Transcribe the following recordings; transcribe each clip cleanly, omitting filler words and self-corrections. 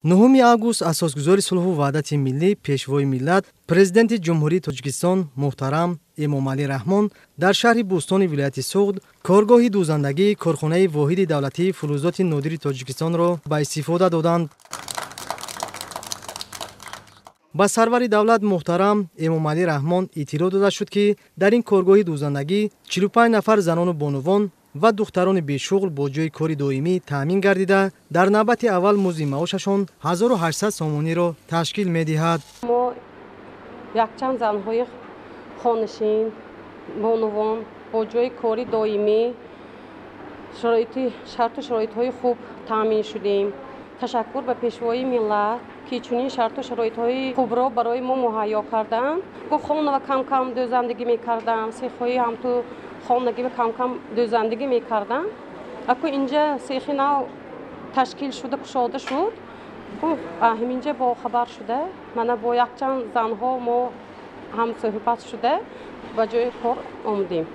9 август асосгузори сулҳу ваҳдати миллӣ пешвои миллат президенти ҷумҳурии Тоҷикистон муҳтарам Эмомалӣ Раҳмон дар шаҳри Бӯстони вилояти Суғд коргоҳи дӯзандагии корхонаи воҳиди давлатии фулӯзоти нодири Тоҷикистонро ба истифода доданд. ба сарвари давлат муҳтарам Эмомалӣ Раҳмон иттилоъ дода шуд, ки дар ин коргоҳи дӯзандагӣ 45 нафар занону бонувон ва духтарони бешуғл бо ҷойи кори доимӣ таъмин гардида, дар навбати аввал музди маошашон 1800 сомониро ташкил медиҳад. мо якчанд занҳои хонишин, бонувон бо ҷойи кори доимӣ, шарту шароитҳои хуб таъмин шудем. Ташаккур ба пешвои миллат, ки чунин шарту шароитҳои хубро барои мо муҳайё карданд. Гуфт хонава кам-кам дӯзандагӣ мекардам, сехҳои ҳамту хонагӣ кам-кам дӯзандагӣ мекардам. Аку инҷа сехи нав ташкил шуда, кушода шуд. Ҳаминҷа бохабар шуда, мана бо якчанд занҳо мо ҳамсӯҳбат шуда ба ҷои кор омадем.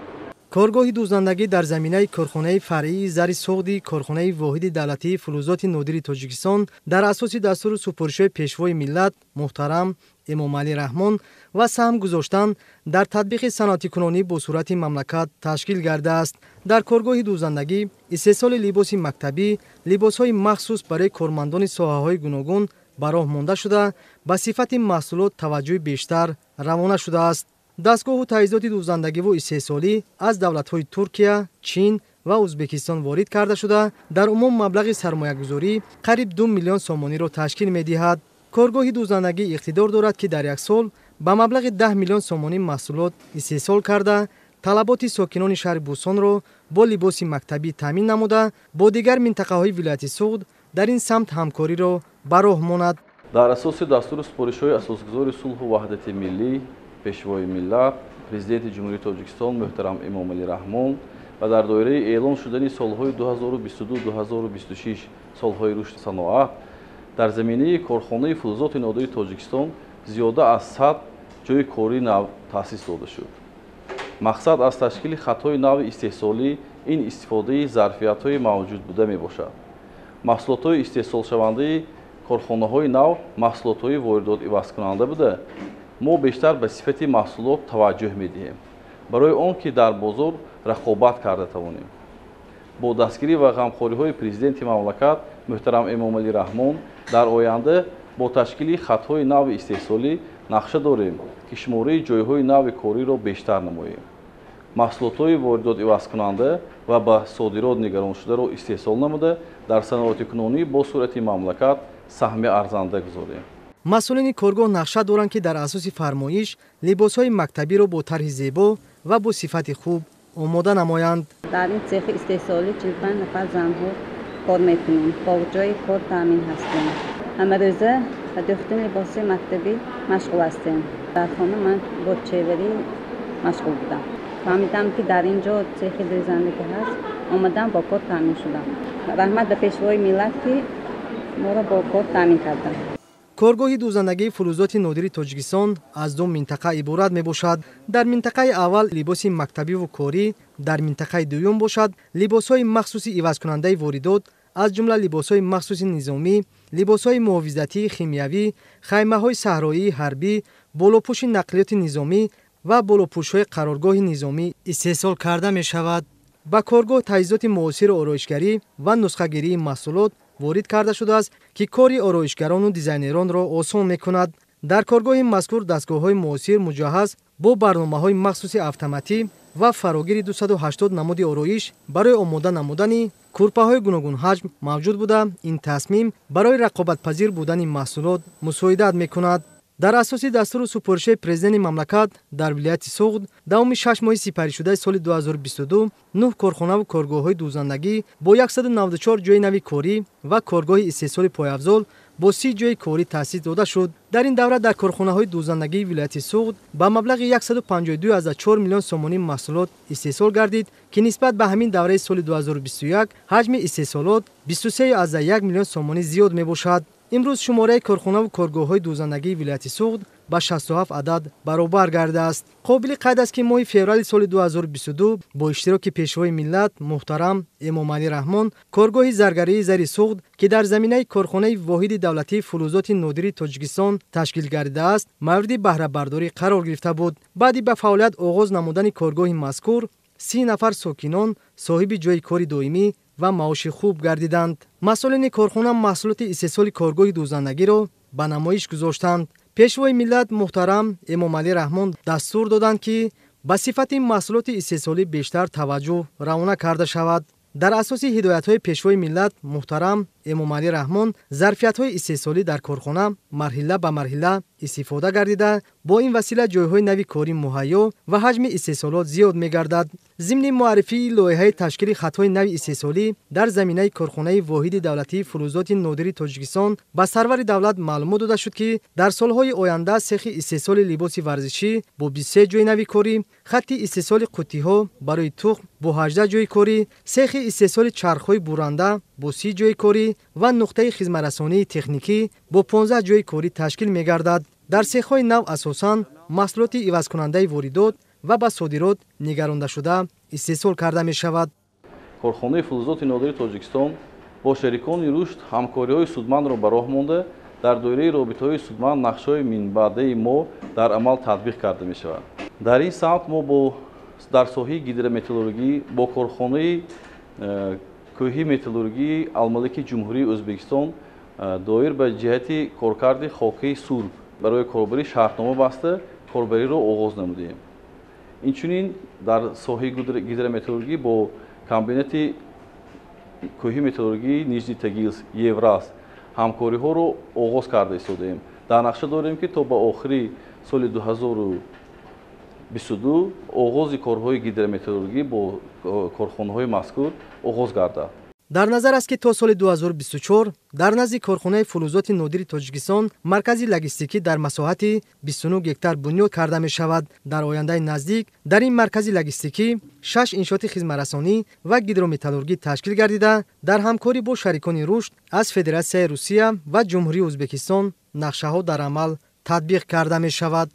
коргоҳи дӯзандагӣ дар заминаи корхонаи фаръии зари суғди корхонаи воҳиди давлатии фулӯзоти нодири Тоҷикистон дар асоси дастури супоришҳои пешвои миллат муҳтарам Эмомалӣ Раҳмон ва саҳм гузоштан дар татбиқи санъатикунонӣ бо сурати мамлакат ташкил гардааст. дар коргоҳи дӯзандагӣ истеҳсоли либоси мактабӣ, либосҳои махсус барои кормандони соҳаҳои гуногун ба роҳ монда шуда, ба сифати маҳсулот таваҷҷӯҳи бештар равона шудааст. дастгоҳу таҷҳизоти дӯзандагиву истеҳсолӣ аз давлатҳои Туркия, Чин ва Узбекистон ворид карда шуда, дар умум маблағи сармоягузорӣ қариб 2 миллион сомониро ташкил медиҳад. коргоҳи дӯзандагӣ иқтидор дорад, ки дар як сол ба маблағи 10 миллион сомонӣ маҳсулот истеҳсол карда, талаботи сокинони шаҳри Бӯстонро бо либоси мактабӣ таъмин намуда, бо дигар минтақаҳои вилояти Суғд дар ин самт ҳамкориро ба роҳ монад. дар асоси дастури супоришҳои асосгузори сулҳу ваҳдати миллӣ пешвои миллат президенти ҷумҳурии Тоҷикистон муҳтарам Эмомалӣ Раҳмон ва дар доираи эълон шудани солҳои 2022-2026 солҳои рушди саноат дар заминаи корхонаи фулӯзоти нодири Тоҷикистон зиёда аз 100 ҷойи кори нав таъсис дода шуд. мақсад аз ташкили хатҳои нави истеҳсолӣ ин истифодаи зарфиятҳои мавҷуд буда мебошад. маҳсулотҳои истеҳсолшавандаи корхонаҳои нав маҳсулотҳои воридот-ивазкунанда буда, мо бештар ба сифати маҳсулот таваҷҷӯҳ медиҳем, барои он ки дар бозор рақобат карда тавонем. бо дастгирӣ ва ғамхориҳои президенти мамлакат муҳтарам Эмомалӣ Раҳмон дар оянда бо ташкили хатҳои нави истеҳсолӣ нақша дорем, ки шумораи ҷойҳои нави кориро бештар намоем. маҳсулотҳои воридот-ивазкунанда ва ба содирот нигароншударо истеҳсол намуда, дар саноатикунонӣ бо сурати мамлакат саҳми арзанда гузорем. масъулини коргоҳ нақша доранд, ки дар асоси фармоиш либосҳои мактабиро бо тарҳи зебо ва бо сифати хуб омода намоянд. дар ин цехи истеҳсолӣ 45 нафар занҳо кор мекунем, бо ҷойи кор таъмин ҳастем. ҳамарӯза ба дӯхтани либоси мактабӣ машғул ҳастем. дар хона ман бо чеварӣ машғул будам. фаҳмидам, ки дар ин ҷо цехи дӯзандагӣ ҳаст, омадам бо кор таъмин шудам. раҳмат ба пешвои миллат, ки моро бо кор таъмин карданд. коргоҳи дӯзандагии фулӯзоти нодири Тоҷикистон аз ду минтақа иборат мебошад. дар минтақаи аввал либоси мактабиву корӣ, дар минтақаи дуюм бошад либосҳои махсуси ивазкунандаи воридот, аз ҷумла либосҳои махсуси низомӣ, либосҳои муҳофизатии химиявӣ, хаймаҳои саҳроии ҳарбӣ, болопӯши нақлиёти низомӣ ва болопӯшҳои қароргоҳи низомӣ истеҳсол карда мешавад. ба коргоҳ таҷҳизоти муосири ороишгарӣ ва нусхагирии маҳсулот ворид карда шудааст, ки кори ороишгарону дизайнеронро осон мекунад. дар коргоҳи мазкур дастгоҳҳои муосир муҷаҳҳаз бо барномаҳои махсуси автоматӣ ва фарогири 280 намуди ороиш барои омода намудани курпаҳои гуногунҳаҷм мавҷуд буда, ин тасмим барои рақобатпазир будани маҳсулот мусоидат мекунад. дар асоси дастури супоришҳои президенти мамлакат дар вилояти Суғд давоми 6 моҳи сипаришудаи соли 2022 9 корхонаву коргоҳҳои дӯзандагӣ бо 194 ҷойи нави корӣ ва коргоҳи истеҳсоли пойафзол бо 30 ҷойи корӣ таъсис дода шуд. дар ин давра дар корхонаҳои дӯзандагии вилояти Суғд ба маблағи 152,4 миллион сомонӣ маҳсулот истеҳсол гардид, ки нисбат ба ҳамин давраи соли 2021 ҳаҷми истеҳсолот 23,1 миллион сомонӣ зиёд мебошад. имрӯз шумораи корхонаву коргоҳҳои дӯзандагии вилояти Суғд ба 67 адад баробар гардааст. қобили қайд аст ки моҳи феврали соли 2022 бо иштироки пешвои миллат муҳтарам Эмомалӣ Раҳмон коргоҳи заргарии зари суғд ки дар заминаи корхонаи воҳиди давлатии фулӯзоти нодири Тоҷикистон ташкил гардидааст, мавриди баҳрабардорӣ қарор гирифта буд. баъди ба фаъолият оғоз намудани коргоҳи мазкур 30 нафар сокинон соҳиби ҷойи кори доимӣ ва маоши хуб гардиданд. масъулини корхона маҳсулоти истеҳсоли коргоҳи дӯзандагиро ба намоиш гузоштанд. пешвои миллат муҳтарам Эмомалӣ Раҳмон дастур доданд ки ба сифати маҳсулоти истеҳсолӣ бештар таваҷҷӯҳ равона карда шавад. дар асоси ҳидоятҳои пешвои миллат муҳтарам Эмомалӣ Раҳмон зарфиятҳои истеҳсолӣ дар корхона марҳила ба марҳила истифода гардида бо ин васила ҷойҳои нави корӣ муҳайё ва ҳаҷми истеҳсолот зиёд мегардад. зимни муаррифии лоиҳаи ташкили хатҳои нави истеҳсолӣ дар заминаи корхонаи воҳиди давлатии фулӯзоти нодири Тоҷикистон ба сарвари давлат маълумот дода шуд ки дар солҳои оянда сехи истеҳсоли либоси варзишӣ бо 23 ҷойи нави корӣ, хатти истеҳсоли қуттиҳо барои тухм бо 18 ҷойи корӣ, сехи истеҳсоли чархҳои буранда бо 30 ҷойи корӣ ва нуқтаи хизматрасонии техникӣ бо 15 ҷойи корӣ ташкил мегардад. дар сехҳои нав асосан маҳсулоти ивазкунандаи воридот ва ба содирот нигарондашуда истеҳсол карда мешавад. корхонаи фулӯзоти нодири Тоҷикистон бо шерикони рушд ҳамкориҳои судмандро ба роҳ монда дар доираи робитаҳои судманд нақшҳои минбаъдаи мо дар амал татбиқ карда мешавад. дар ин самт мо дар соҳаи гидрометеорологӣ бо корхонаи кӯҳи металлургии Алмалики ҷумҳурии Ӯзбекистон доир ба ҷиҳати коркарди хокии сурб барои корбарӣ шартнома баста корбариро оғоз намудем. инчунин дар соҳаи гидрометеорологӣ бо комбинати кӯҳи металлургии Нижний Тагилск, Евраз ҳамкориҳоро оғоз карда истодаем. дар нақша дорем ки то ба охири соли 2022 оғози корҳои гидрометеорологӣ бо корхонаҳои мазкур оғоз гардад. дар назар аст ки то соли 2024 дар назди корхонаи фулӯзоти нодири Тоҷикистон маркази логистикӣ дар масоҳати 29 гектар бунёд карда мешавад. дар ояндаи наздик дар ин маркази логистикӣ 6 иншооти хизматрасонӣ ва гидрометаллургӣ ташкил гардида дар ҳамкорӣ бо шарикони рушд аз Федератсияи Русия ва Ҷумҳурии Ӯзбекистон нақшаҳо дар амал татбиқ карда мешавад.